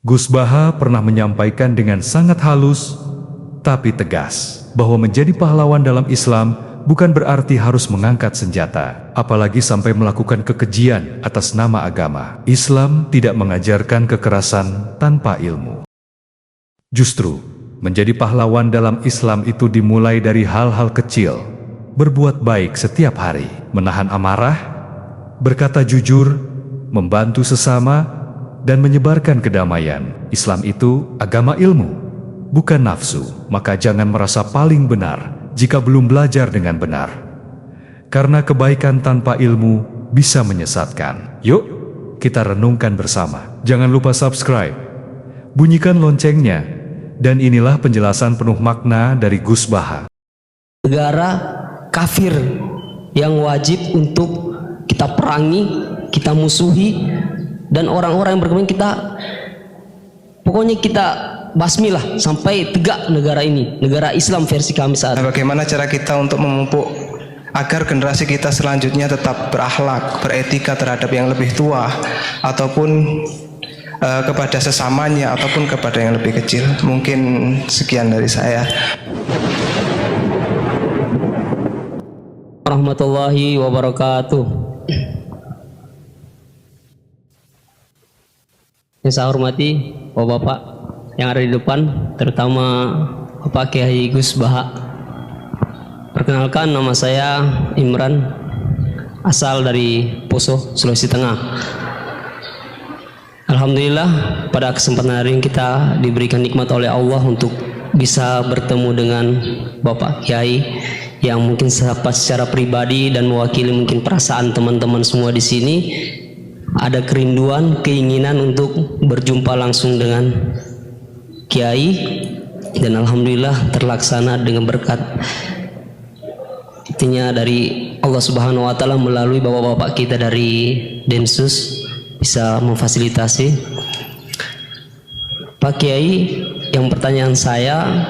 Gus Baha pernah menyampaikan dengan sangat halus, tapi tegas, bahwa menjadi pahlawan dalam Islam bukan berarti harus mengangkat senjata, apalagi sampai melakukan kekejian atas nama agama. Islam tidak mengajarkan kekerasan tanpa ilmu. Justru, menjadi pahlawan dalam Islam itu dimulai dari hal-hal kecil, berbuat baik setiap hari, menahan amarah, berkata jujur, membantu sesama, dan menyebarkan kedamaian. Islam itu agama ilmu, bukan nafsu. Maka jangan merasa paling benar jika belum belajar dengan benar. Karena kebaikan tanpa ilmu bisa menyesatkan. Yuk, kita renungkan bersama. Jangan lupa subscribe, bunyikan loncengnya, dan inilah penjelasan penuh makna dari Gus Baha. Negara kafir yang wajib untuk kita perangi, kita musuhi, dan orang-orang yang berkembang pokoknya kita basmilah sampai tegak negara ini, negara Islam versi kami saat ini. Bagaimana cara kita untuk memupuk agar generasi kita selanjutnya tetap berakhlak, beretika terhadap yang lebih tua, ataupun kepada sesamanya, ataupun kepada yang lebih kecil. Mungkin sekian dari saya. Warahmatullahi wabarakatuh. Yang saya hormati Bapak-Bapak yang ada di depan, terutama Bapak Kiai Gus Baha. Perkenalkan, nama saya Imran, asal dari Poso, Sulawesi Tengah. Alhamdulillah, pada kesempatan hari ini kita diberikan nikmat oleh Allah untuk bisa bertemu dengan Bapak Kiai yang mungkin secara pribadi dan mewakili mungkin perasaan teman-teman semua di sini. Ada kerinduan, keinginan untuk berjumpa langsung dengan Kiai, dan alhamdulillah terlaksana dengan berkat artinya dari Allah Subhanahu wa taala melalui bapak-bapak kita dari Densus bisa memfasilitasi. Pak Kiai, yang pertanyaan saya,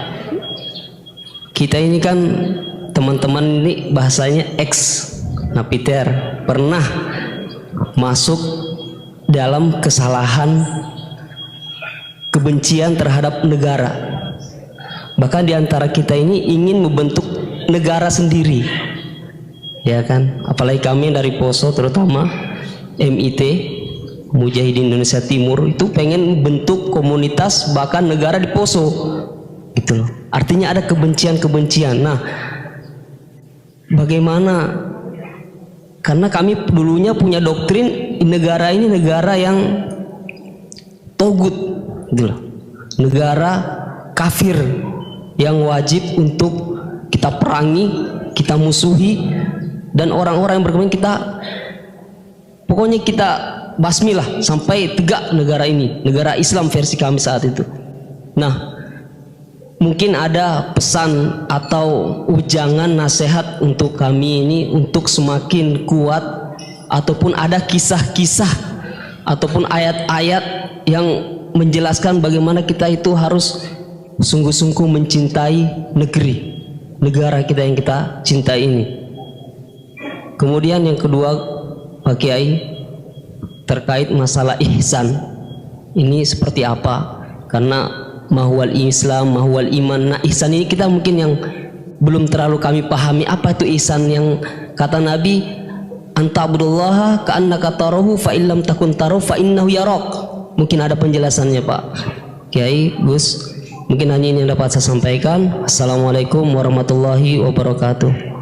kita ini kan teman-teman ini bahasanya ex napiter, pernah masuk dalam kesalahan kebencian terhadap negara. Bahkan diantara kita ini ingin membentuk negara sendiri, ya kan? Apalagi kami dari Poso, terutama MIT, Mujahidin Indonesia Timur, itu pengen bentuk komunitas bahkan negara di Poso, gitu loh. Artinya ada kebencian-kebencian. Nah, bagaimana? Karena kami dulunya punya doktrin negara ini negara yang togut, gitu loh. Negara kafir yang wajib untuk kita perangi, kita musuhi, dan orang-orang yang berkembang pokoknya kita basmilah sampai tegak negara ini, negara Islam versi kami saat itu. Nah, mungkin ada pesan atau ujangan nasihat untuk kami ini untuk semakin kuat, ataupun ada kisah-kisah ataupun ayat-ayat yang menjelaskan bagaimana kita itu harus sungguh-sungguh mencintai negara kita yang kita cintai ini. Kemudian yang kedua, Pak Kiai, terkait masalah ihsan ini seperti apa? Karena mahwal Islam, mahwal iman. Nah, ihsan ini kita mungkin yang belum terlalu kami pahami. Apa itu ihsan yang kata Nabi, anta'budullaha ka'annaka tarahu fa illam takun tarahu fa innahu yarak. Mungkin ada penjelasannya, Pak Kiai, Gus. Mungkin hanya ini yang dapat saya sampaikan. Assalamualaikum warahmatullahi wabarakatuh.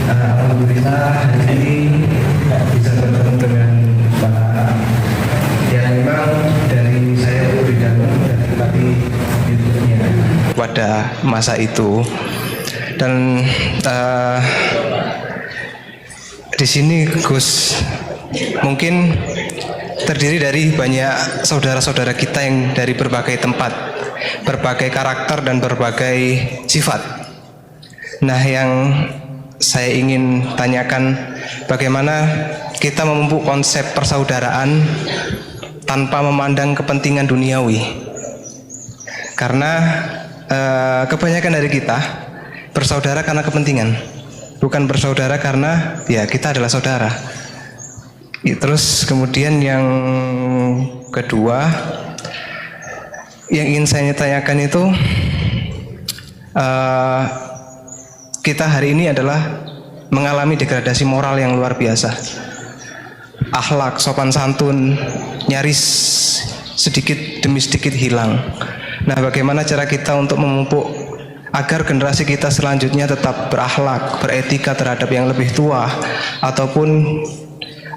Alhamdulillah hari ini bisa bertemu dengan Pak yang memang dari saya berikan dari YouTube-nya Pada masa itu, dan di sini Gus mungkin terdiri dari banyak saudara-saudara kita yang dari berbagai tempat, berbagai karakter dan berbagai sifat. Nah, yang saya ingin tanyakan, bagaimana kita memupuk konsep persaudaraan tanpa memandang kepentingan duniawi. Karena kebanyakan dari kita bersaudara karena kepentingan. bukan bersaudara karena ya kita adalah saudara. Terus kemudian yang kedua yang ingin saya tanyakan itu, kita hari ini adalah mengalami degradasi moral yang luar biasa. Akhlak, sopan santun nyaris sedikit demi sedikit hilang. Nah, bagaimana cara kita untuk memupuk agar generasi kita selanjutnya tetap berakhlak, beretika terhadap yang lebih tua ataupun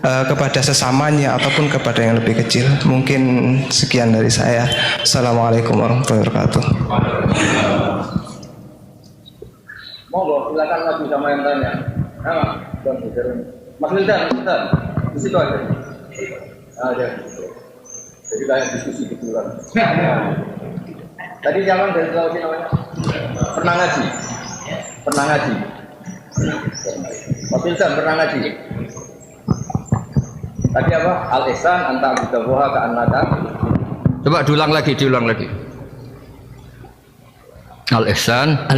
kepada sesamanya ataupun kepada yang lebih kecil. Mungkin sekian dari saya. Assalamualaikum warahmatullahi wabarakatuh. Monggo, silakan lagi sama yang tanya. Nama, Mas Wildan, di situ aja. Ada. Jadi kayak diskusi gitu kan. Tadi zaman dari Sulawesi namanya pernah ngaji. Mas Wildan pernah ngaji. Tadi apa? Al-ihsan anta bidawaha ka annaka. Coba diulang lagi. Al-ihsan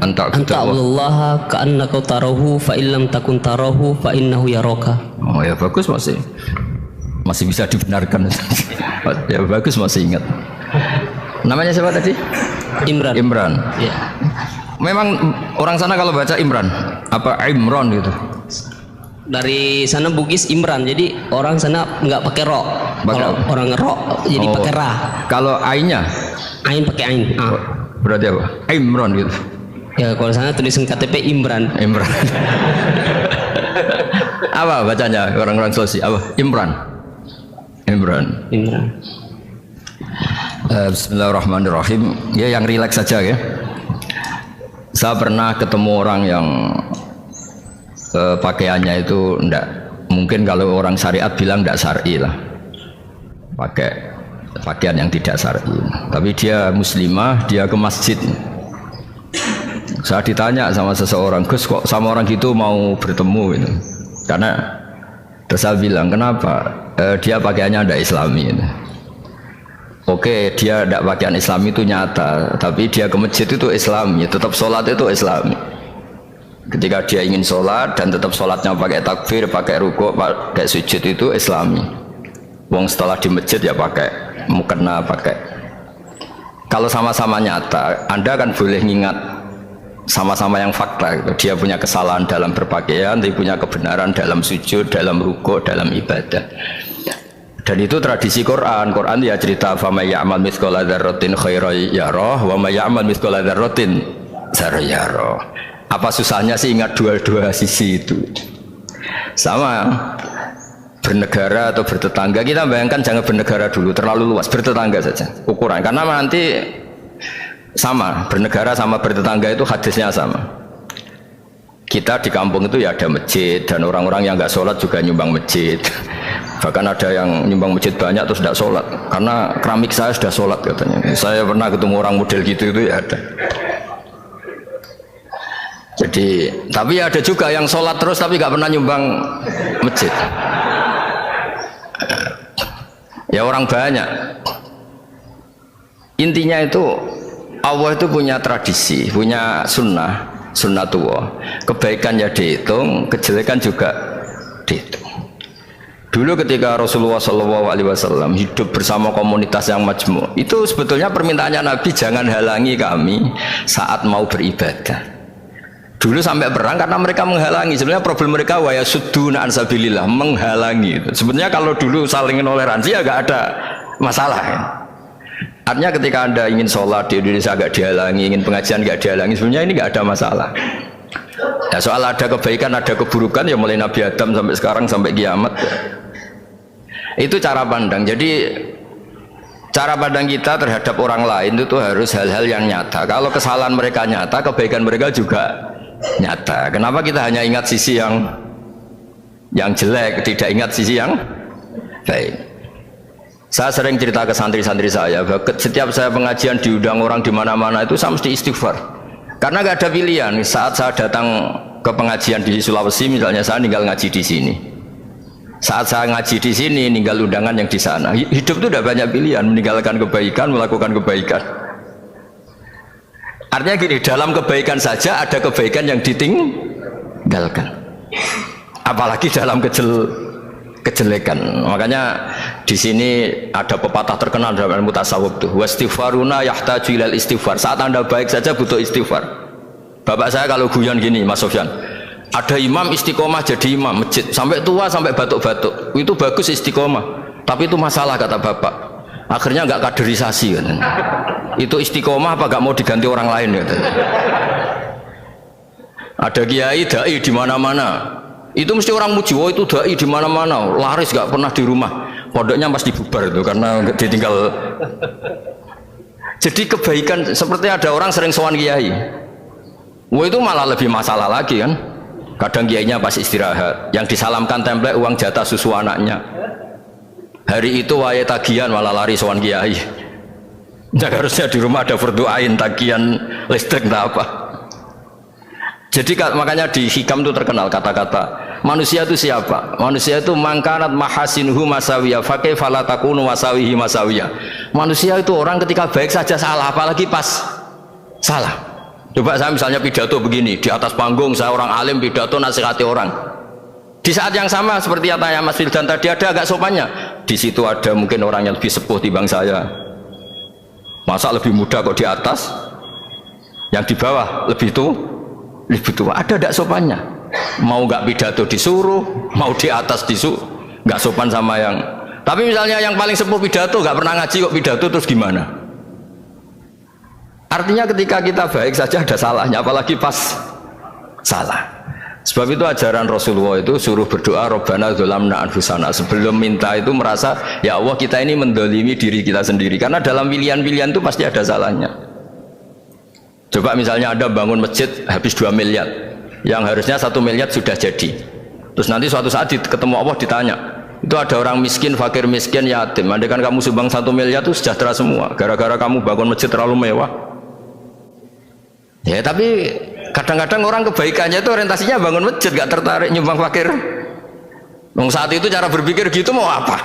anta Allaha ka'annaka tarahu fa illam takun tarahu fa innahu yaraka. Oh ya bagus, masih bisa dibenarkan. Ya bagus, masih ingat. Namanya siapa tadi? Imran. Ya. Memang orang sana kalau baca Imran apa Imron gitu. Dari sana Bugis Imran, jadi orang sana nggak pakai ro. Kalau orang ro jadi pakai ra. Kalau ainnya? Ain pakai ain. Berarti apa? Imron gitu. Ya kalau sana tulisan KTP Imran. Apa bacanya orang-orang Sulawesi? Apa? Imran. Bismillahirrahmanirrahim. Ya yang rileks saja ya. Saya pernah ketemu orang yang pakaiannya itu enggak, mungkin kalau orang syariat bilang enggak syar'i lah, pakai pakaian yang tidak syar'i, tapi dia muslimah, dia ke masjid. Saya ditanya sama seseorang, Gus kok sama orang gitu mau bertemu gitu. Karena terus saya bilang kenapa? Dia pakaiannya enggak islami gitu. Oke, dia enggak pakaian islami itu nyata, tapi dia ke masjid itu islami, tetap sholat itu islami. Ketika dia ingin sholat dan tetap sholatnya pakai takbir, pakai rukuk, pakai sujud itu islami. Wong setelah di masjid ya pakai mukena, pakai. Kalau sama-sama nyata, Anda kan boleh ngingat sama-sama yang fakta gitu. Dia punya kesalahan dalam berpakaian, dia punya kebenaran dalam sujud, dalam rukuk, dalam ibadah. Dan itu tradisi Quran. Quran ya cerita famay ya'mal mithqala dzarratin khairan yarah wa may ya'mal mithqala dzarratin syarran yarah. Apa susahnya sih ingat dua-dua sisi itu? Sama bernegara atau bertetangga, kita bayangkan jangan bernegara dulu, terlalu luas, bertetangga saja ukuran, karena nanti sama, bernegara sama bertetangga itu hadisnya sama. Kita di kampung itu ya ada masjid, dan orang-orang yang nggak sholat juga nyumbang masjid. Bahkan ada yang nyumbang masjid banyak terus tidak sholat, karena keramik saya sudah sholat katanya. Saya pernah ketemu orang model gitu itu ya ada. Jadi, tapi ada juga yang sholat terus tapi nggak pernah nyumbang masjid. Ya orang banyak. Intinya itu Allah itu punya tradisi, punya sunnatullah. Kebaikan ya dihitung, kejelekan juga dihitung. Dulu ketika Rasulullah SAW hidup bersama komunitas yang majmu', itu sebetulnya permintaannya Nabi, jangan halangi kami saat mau beribadah. Dulu sampai perang karena mereka menghalangi. Sebenarnya problem mereka wa yasudduna an sabilillah, menghalangi. Sebenarnya kalau dulu saling toleransi ya gak ada masalah ya. Artinya ketika Anda ingin sholat di Indonesia gak dihalangi, ingin pengajian gak dihalangi, sebenarnya ini gak ada masalah. Ya soal ada kebaikan, ada keburukan ya mulai Nabi Adam sampai sekarang sampai kiamat. Itu cara pandang. Jadi cara pandang kita terhadap orang lain itu harus hal-hal yang nyata. Kalau kesalahan mereka nyata, kebaikan mereka juga nyata. Kenapa kita hanya ingat sisi yang jelek, tidak ingat sisi yang baik? Saya sering cerita ke santri-santri saya, setiap saya pengajian diundang orang di mana-mana itu saya mesti istighfar. Karena gak ada pilihan. Saat saya datang ke pengajian di Sulawesi misalnya, saya tinggal ngaji di sini. Saat saya ngaji di sini, ninggal undangan yang di sana. Hidup itu udah banyak pilihan, meninggalkan kebaikan, melakukan kebaikan. Artinya gini, dalam kebaikan saja ada kebaikan yang tinggalkan. Apalagi dalam kejelekan. Makanya di sini ada pepatah terkenal dalam ilmu tasawuf tuh, wastighfaruna yahtaju ilal istighfar. Saat Anda baik saja butuh istighfar. Bapak saya kalau guyon gini, Mas Sofyan, ada imam istiqomah jadi imam masjid sampai tua sampai batuk-batuk, itu bagus istiqomah, tapi itu masalah kata bapak, akhirnya nggak kaderisasi kan. Itu istiqomah apa nggak mau diganti orang lain kan. Ada kiai dai di mana-mana, itu mesti orang muji, oh itu dai di mana-mana, laris nggak pernah di rumah, pondoknya pasti bubar itu karena ditinggal. Jadi kebaikan seperti ada orang sering sowan kiai, wah itu malah lebih masalah lagi kan. Kadang kiainya pas istirahat, yang disalamkan template uang jatah susu anaknya. Hari itu waya tagihan malah lari sowan kiai. Nah, harusnya di rumah ada berdoain tagihan listrik entah apa. Jadi makanya di hikam itu terkenal kata-kata manusia itu siapa? Manusia itu mangkanat mahasinuhu masawiyah fakih falatakunu masawihi masawiyah. Manusia itu orang ketika baik saja salah, apalagi pas salah. Coba saya misalnya pidato begini, di atas panggung saya orang alim pidato nasihati orang. Di saat yang sama seperti katanya Mas Wildan tadi, ada agak sopannya. Di situ ada mungkin orang yang lebih sepuh timbang saya. Masa lebih muda kok di atas? Yang di bawah lebih tua. Ada agak sopannya. Mau nggak pidato disuruh, mau di atas disuruh, nggak sopan sama yang. Tapi misalnya yang paling sepuh pidato nggak pernah ngaji kok pidato, terus gimana? Artinya ketika kita baik saja ada salahnya, apalagi pas salah. Sebab itu ajaran Rasulullah itu suruh berdoa Rabbana dzolamna anfusana. Sebelum minta itu merasa, ya Allah kita ini mendolimi diri kita sendiri. Karena dalam pilihan-pilihan itu pasti ada salahnya. Coba misalnya Anda bangun masjid habis 2 miliar, yang harusnya 1 miliar sudah jadi. Terus nanti suatu saat ketemu Allah ditanya, itu ada orang miskin, fakir miskin, yatim. Andai kan kamu sumbang 1 miliar itu sejahtera semua. Gara-gara kamu bangun masjid terlalu mewah. Ya tapi kadang-kadang orang kebaikannya itu orientasinya bangun masjid, gak tertarik nyumbang fakir. Saat itu cara berpikir gitu mau apa?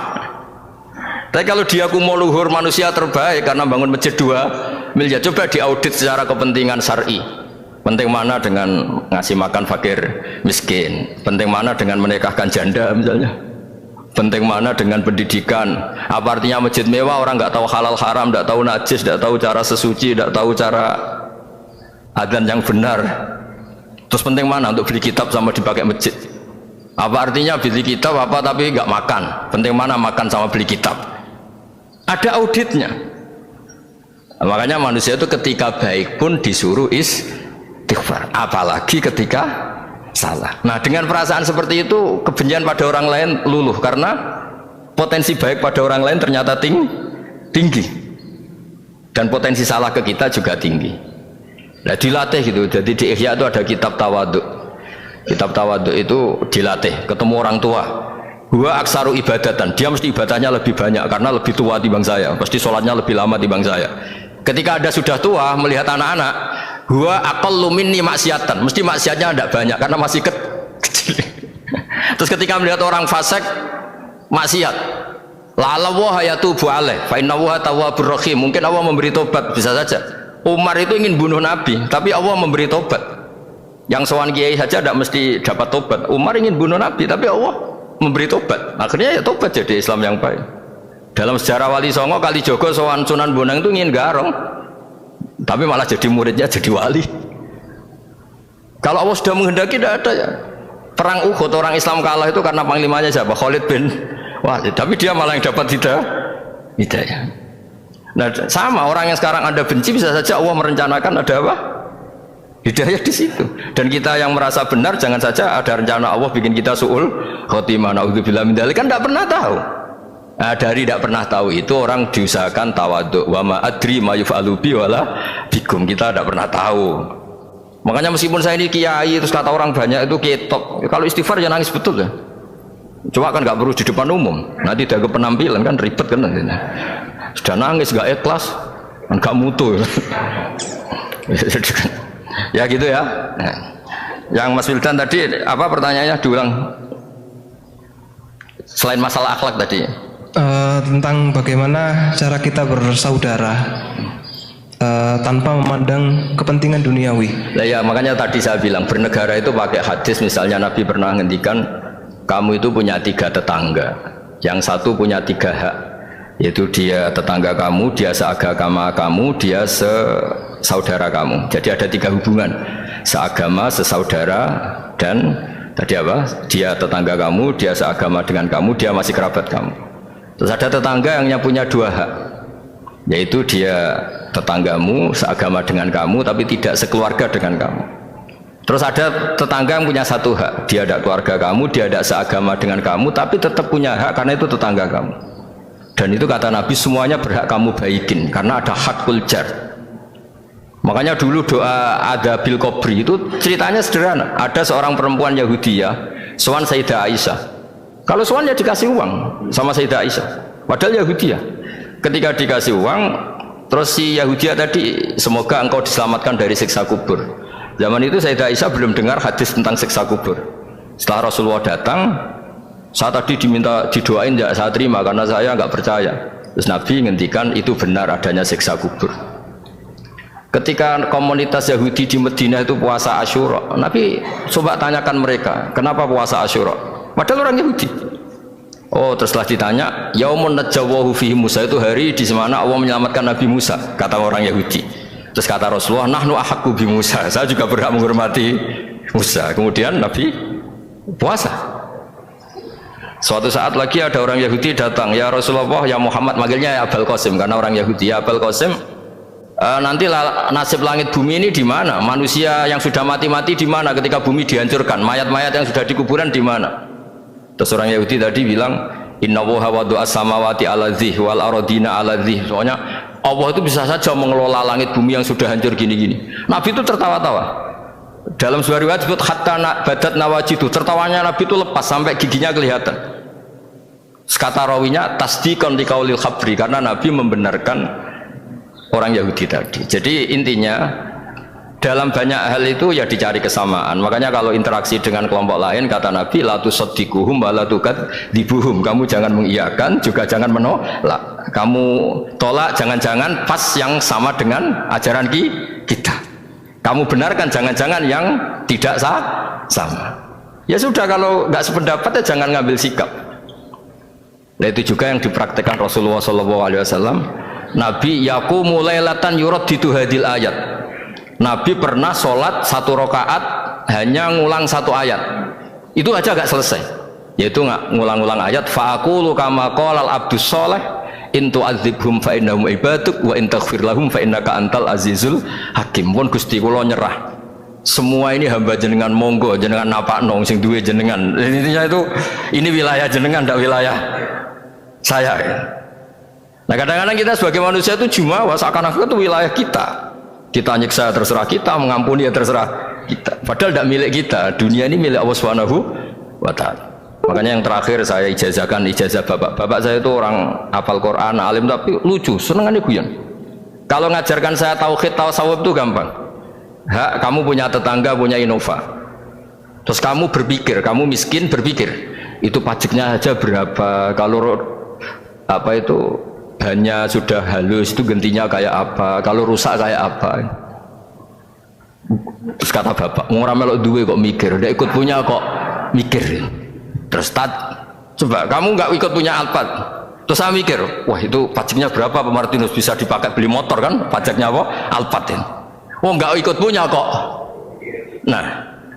Tapi kalau dia mau luhur manusia terbaik karena bangun masjid 2 miliar, coba diaudit secara kepentingan syar'i. Penting mana dengan ngasih makan fakir miskin? Penting mana dengan menikahkan janda misalnya? Penting mana dengan pendidikan? Apa artinya masjid mewah orang nggak tahu halal haram, nggak tahu najis, nggak tahu cara sesuci, nggak tahu cara adzan yang benar. Terus penting mana untuk beli kitab sama dipakai masjid? Apa artinya beli kitab apa tapi nggak makan? Penting mana makan sama beli kitab? Ada auditnya. Makanya manusia itu ketika baik pun disuruh istighfar, apalagi ketika salah. Nah dengan perasaan seperti itu kebencian pada orang lain luluh, karena potensi baik pada orang lain ternyata tinggi, dan potensi salah ke kita juga tinggi. Nah dilatih gitu. Jadi di Ihya itu ada kitab tawaduk. Kitab tawaduk itu dilatih, ketemu orang tua. Gua aksaru ibadatan, dia mesti ibadahnya lebih banyak karena lebih tua timbang saya, pasti sholatnya lebih lama timbang saya. Ketika Anda sudah tua melihat anak-anak, gua aqallu minni maksiatan, mesti maksiatnya tidak banyak karena masih kecil. Terus ketika melihat orang fasik maksiat, la'alla wa yatubu alaih fa inna wa tawwabur rahim, mungkin Allah memberi tobat, bisa saja. Umar itu ingin bunuh Nabi, tapi Allah memberi tobat. Yang sowan kiai saja tidak mesti dapat tobat. Umar ingin bunuh Nabi, tapi Allah memberi tobat. Akhirnya ya tobat jadi Islam yang baik. Dalam sejarah Wali Songo, Kalijogo sowan Sunan Bonang itu ingin garong, tapi malah jadi muridnya jadi wali. Kalau Allah sudah menghendaki, tidak ada ya. Perang Uhud orang Islam kalah itu karena panglimanya siapa? Khalid bin Walid. Tapi dia malah yang dapat hidayah. Nah sama orang yang sekarang Anda benci, bisa saja Allah merencanakan ada apa? Hidayah di situ. Dan kita yang merasa benar, jangan saja ada rencana Allah bikin kita su'ul khotimah, naudzubillah min dzalik, kan tidak pernah tahu. Nah, dari tidak pernah tahu itu orang diusahakan tawaduk. Wa ma adri ma yuf'alu bi wala bikum, kita tidak pernah tahu. Makanya meskipun saya ini kiai, terus kata orang banyak itu ketok, kalau istighfar ya nangis betul ya. Cuma kan nggak perlu di depan umum, nanti ada penampilan kan ribet kan nanti. Sudah nangis nggak ikhlas, nggak mutu. Ya gitu ya. Yang Mas Wildan tadi apa pertanyaannya, diulang. Selain masalah akhlak tadi. Tentang bagaimana cara kita bersaudara. tanpa memandang kepentingan duniawi. Nah ya makanya tadi saya bilang bernegara itu pakai hadis, misalnya Nabi pernah ngendikan kamu itu punya 3 tetangga, yang satu punya 3 hak, yaitu dia tetangga kamu, dia seagama kamu, dia sesaudara kamu. Jadi ada 3 hubungan, seagama, sesaudara, dan tadi apa? Dia tetangga kamu, dia seagama dengan kamu, dia masih kerabat kamu. Terus ada tetangga yang punya 2 hak, yaitu dia tetanggamu, seagama dengan kamu, tapi tidak sekeluarga dengan kamu. Terus ada tetangga yang punya 1 hak, dia ada keluarga kamu, dia ada seagama dengan kamu, tapi tetap punya hak karena itu tetangga kamu. Dan itu kata Nabi semuanya berhak kamu baikin, karena ada hakul jar. Makanya dulu doa ada bil kubri itu ceritanya sederhana. Ada seorang perempuan Yahudi ya, sowan Sayyidah Aisyah. Kalau sowan ya dikasih uang sama Sayyidah Aisyah, padahal Yahudi ya. Ketika dikasih uang, terus si Yahudi tadi, semoga engkau diselamatkan dari siksa kubur. Zaman itu Sayyidah Aisyah belum dengar hadis tentang siksa kubur. Setelah Rasulullah datang, saya tadi diminta didoain, ya saya terima karena saya nggak percaya. Terus Nabi ngendikan itu benar adanya siksa kubur. Ketika komunitas Yahudi di Madinah itu puasa Asyura, Nabi coba tanyakan mereka, kenapa puasa Asyura? Padahal orang Yahudi. Oh, terus setelah ditanya, yaumun najjawahu fihi Musa, itu hari di mana Allah menyelamatkan Nabi Musa, kata orang Yahudi. Terus kata Rasulullah, nahnu ahaqqu bi Musa, saya juga berhak menghormati Musa. Kemudian Nabi puasa. Suatu saat lagi ada orang Yahudi datang, ya Rasulullah, ya Muhammad, manggilnya ya Abul Qasim karena orang Yahudi. Ya Abul Qasim, nanti nasib langit bumi ini di mana? Manusia yang sudah mati-mati di mana ketika bumi dihancurkan? Mayat-mayat yang sudah di kuburan di mana? Terus orang Yahudi tadi bilang, inna woha wadu as-samawati ala dzih wal aradina ala dzih. Soalnya Allah itu bisa saja mengelola langit bumi yang sudah hancur gini-gini. Nabi itu tertawa-tawa. Dalam sebuah riwayat disebut hatta badat nawajidu, tertawanya Nabi itu lepas sampai giginya kelihatan. Kata rawinya tasdiqan liqaulil khabri, karena Nabi membenarkan orang Yahudi tadi. Jadi intinya dalam banyak hal itu ya dicari kesamaan. Makanya kalau interaksi dengan kelompok lain, kata Nabi, la tusaddiquhum wa la tukadzibuhum. Kamu jangan mengiyakan, juga jangan menolak. Kamu tolak jangan-jangan pas yang sama dengan ajaran kita. Kamu benarkan jangan-jangan yang tidak sama. Ya sudah, kalau nggak sependapat ya jangan ngambil sikap. Nah itu juga yang dipraktekkan Rasulullah SAW. Nabi yaqumu lailatan yuraddidu hadil ayat. Nabi pernah sholat 1 rakaat hanya ngulang 1 ayat, itu aja gak selesai, yaitu ngulang-ngulang ayat fa'aqulu kama qalal abdus sholeh in tu'adzibhum fa innahum ibaduk wa in taghfir lahum fa innaka antal azizul hakim. Pun Gusti kula nyerah, semua ini hamba jenengan, monggo jenengan napakno sing duwe jenengan. Intinya itu ini wilayah jenengan, ndak wilayah saya. Nah kadang-kadang kita sebagai manusia itu jumawa seakan-akan itu wilayah kita. Kita nyiksa terserah kita, mengampuni ya terserah kita. Padahal tidak milik kita. Dunia ini milik Allah Subhanahu wa Ta'ala. Makanya yang terakhir saya ijazahkan, ijazah bapak. Bapak saya itu orang hafal Quran, alim tapi lucu, senengannya guyon. Kalau ngajarkan saya tauhid, tasawuf itu gampang. Kamu punya tetangga, punya Innova. Terus kamu berpikir, kamu miskin berpikir, itu pajaknya aja berapa? Kalau apa itu hanya sudah halus itu gantinya kayak apa, kalau rusak kayak apa. Terus kata bapak, orang melok duwe kok mikir, udah ikut punya kok mikir. Terus coba kamu nggak ikut punya Alphard, terus saya mikir, wah itu pajaknya berapa Pak Martinus, bisa dipakai beli motor kan, pajaknya apa? Alphard ini. Oh nggak ikut punya kok. Nah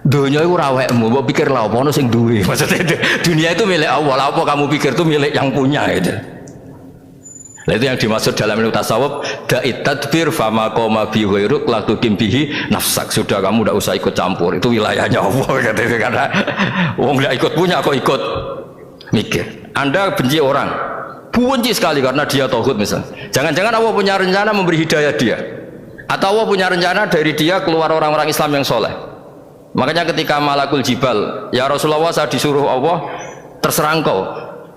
dunia itu rawekmu, mau pikir lah apa sing duwe. Maksudnya dunia itu milik Allah, apa kamu pikir itu milik yang punya itu. Nah itu yang dimaksud dalam ilmu tasawuf, da'it tadbir fama qoma bi ghairuk la tuqim bihi nafsak. Sudah kamu tidak usah ikut campur, itu wilayahnya Allah katanya. Karena wong tidak ikut punya kok ikut mikir. Anda benci orang, benci sekali karena dia tauhid misalnya. Jangan-jangan Allah punya rencana memberi hidayah dia, atau Allah punya rencana dari dia keluar orang-orang Islam yang soleh. Makanya ketika malakul jibal, ya Rasulullah saya disuruh Allah, terserah engkau,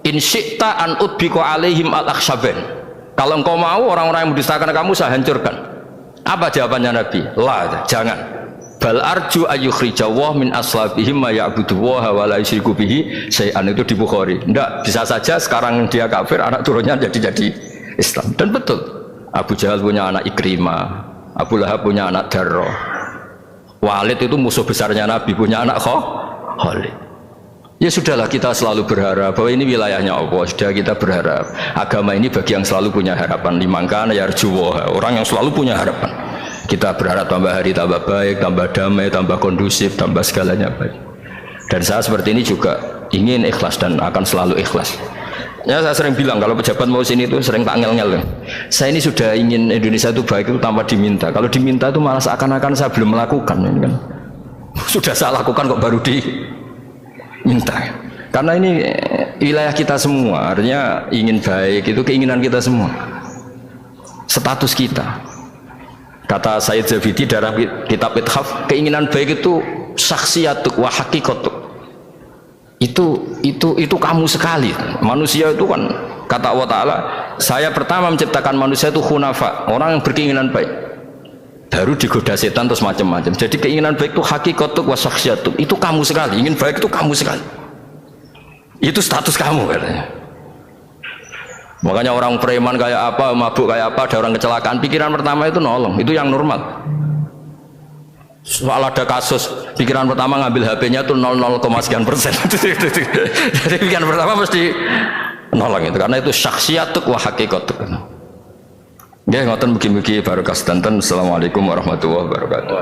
in syi'ta an udbiqu alaihim al-akhshaban. Kalau engkau mau orang-orang yang mendustakan kamu saya hancurkan. Apa jawabannya Nabi? La, jangan. Bal arju ayyukhrijawah min aslabihim ma ya'buduwaha wa la yusyriku bihi syai'an. Itu di Bukhari. Enggak, bisa saja sekarang dia kafir, anak turunnya jadi Islam. Dan betul, Abu Jahal punya anak Ikrimah, Abu Lahab punya anak Darrah. Walid itu musuh besarnya Nabi, punya anak Khalid. Ya sudahlah, kita selalu berharap bahwa ini wilayahnya Allah. Sudah, kita berharap agama ini bagi yang selalu punya harapan. Limangkan yarjuwa, orang yang selalu punya harapan. Kita berharap tambah hari tambah baik, tambah damai, tambah kondusif, tambah segalanya baik. Dan saya seperti ini juga ingin ikhlas dan akan selalu ikhlas. Ya, saya sering bilang kalau pejabat mau sini itu sering tak ngel-ngel. Saya ini sudah ingin Indonesia itu baik itu tanpa diminta. Kalau diminta itu malah seakan-akan saya belum melakukan, ini kan. Sudah saya lakukan kok baru diminta. Karena ini wilayah kita semua, artinya ingin baik itu keinginan kita semua. Status kita. Kata Sayyid Zabidi dalam kitab Ithaf, keinginan baik itu syakhsiyatuk wa haqiqatuk. Itu kamu sekali. Manusia itu kan kata Allah Ta'ala, saya pertama menciptakan manusia itu khunafa, orang yang berkeinginan baik, baru digoda setan terus macam-macam. Jadi keinginan baik itu haqiqatuk wa syakhsiyatuk, itu kamu sekali. Ingin baik itu kamu sekali, itu status kamu katanya. Makanya orang preman kayak apa, mabuk kayak apa, ada orang kecelakaan, pikiran pertama itu nolong, itu yang normal. Soal ada kasus, pikiran pertama ngambil HP-nya tuh 0,sekian persen. Jadi pikiran pertama mesti nolong itu, karena itu syakhsiyatuk wa haqiqatuk. Ya, ngoten mugi-mugi barokah sedanten. Assalamualaikum warahmatullahi wabarakatuh.